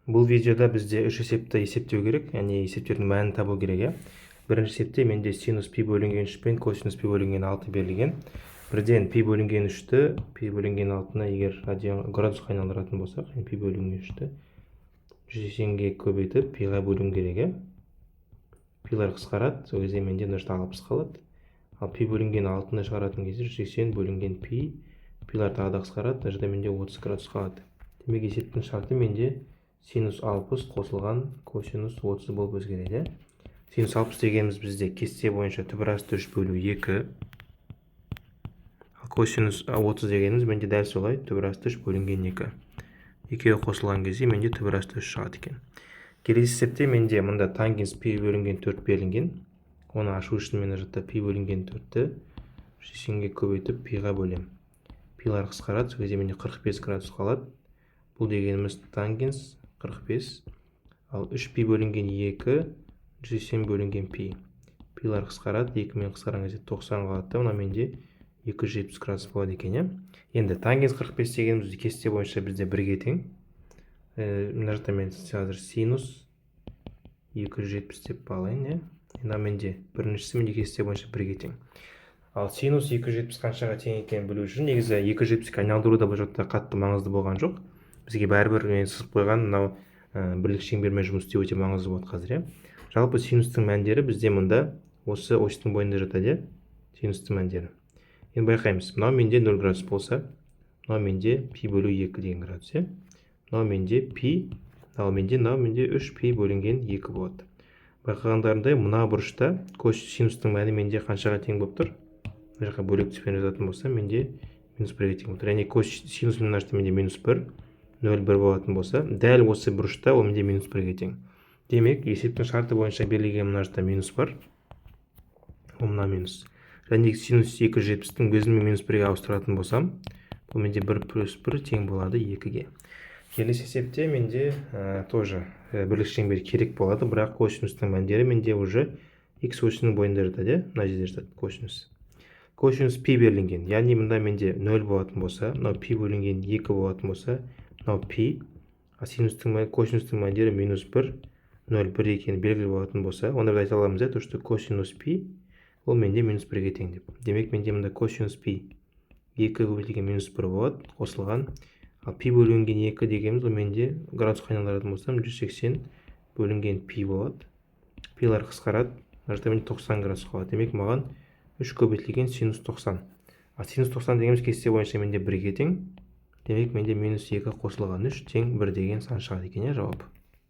Бұл видеода бізде үш есепті есептеу керек, яғни есептердің мәнін табу керек. Бірінші есепте менде синус пи бөлінген 3 пен косинус пи бөлінген 6 берілген. Бірден пи бөлінген 3-ті пи бөлінген 6-ны егер градусқа айналдыратын болсақ, пи бөлінген 3-ті 180-ге көбейтіп пиға бөлу керек. Пилар қысқарады, сол кезде менде 60 қалады. Ал пи бөлінген 6-ны шығаратын кезде 180 бөлінген пи, пилар тағы да қысқарады, мына жерде менде 30 градус қалады. Демек есептің шарты менде синус 60 қосылған косинус 30 болып өзгереді. Синус 60 дегеніміз бізде кесте бойынша түбір асты 3 бөлу 2. Ал косинус 30 дегеніміз менде дәл солай түбір асты 3 бөлінген 2. Екеуі қосылған кезде менде түбір асты 3 шығады екен. Келесі есепте менде мұнда тангенс пи бөлінген 4 берілген. Оны ашу үшін мен жатта пи бөлінген 4-ті 180-ге көбейтіп пиға бөлем. Пилар қысқарады, сол кезде менде 45 градус қалады. Бұл дегеніміз тангенс 45. Ал 3 пи бөлінген 2 180 бөлінген пи. Пилар қысқарады, 2 мен қысқарған кезде 90 қалады. Мына менде 270 градус болады екен. Енді тангенс 45 дегеніміз кесте бойынша бізде 1-ге тең. Мына жақта мен қазір синус 270 деп алайын. Мына менде біріншісі менде кесте бойынша 1-ге тең. Ал синус 270 қаншаға тең екенін білу үшін негізі 270-ге айналдыруда бұл жақта қатты маңызды болған жоқ. Бізге бәрібір мен сызып қойған мынау бірлік шеңбермен жұмыс істеу өте маңызды болды қазір. Жалпы синустың мәндері бізде мұнда осы осьтың бойында жатады. Синустың мәндері. Енді байқаймыз. Мынау менде 0 градус болса, мынау менде пи бөлу 2 деген градус. Мынау менде пи, ал менде 3 пи бөлінген 2 болады. Байқағандарындай мына бұрышта синустың мәні менде қаншаға тең болып тұр? Мына жаққа бөлек түспен жазатын болса, менде минус 1-ге тең болып тұр. Яғни синус менде минус 1, 0,1 болатын болса, дәл осы бұрышта ол менде минус 1-ге тең. Демек, есептің шарты бойынша берілген мына жақта минус бар. Ол мына минус. Және синус 270-тің өзімен минус 1-ге ауыстыратын болсам, бұл менде 1 плюс 1 тең болады 2-ге. Келесі есепте менде тоже бірлік шеңбер керек болады, бірақ косинустың мәндері менде уже x осінің бойында жатады. Мына жерде жатады косинус. Косинус пи берілген, яғни мұнда менде 0 болатын болса, мынау пи бөлінген 2 болатын болса, мынау пи, косинустың мәндері минус 1, 0, 1 екені белгілі болатын болса, онда біз айта аламыз, что косинус пи ол менде минус 1-ге тең деп. Демек менде мұнда косинус пи 2 көбейтілген минус 1 болады, қосылған. Ал пи бөлінген 2 дегеніміз ол менде градусқа айналдыратын болсам 180 бөлінген пи болады. Пилар қысқарады, мына жақта менде 90 градус қалады. Демек маған 3 көбейтілген синус 90. А синус 90 дегеніміз кесте бойынша менде 1-ге тең. Демек менде минус 2 қосылған 3 тең 1 деген сан шығады екен, жауап.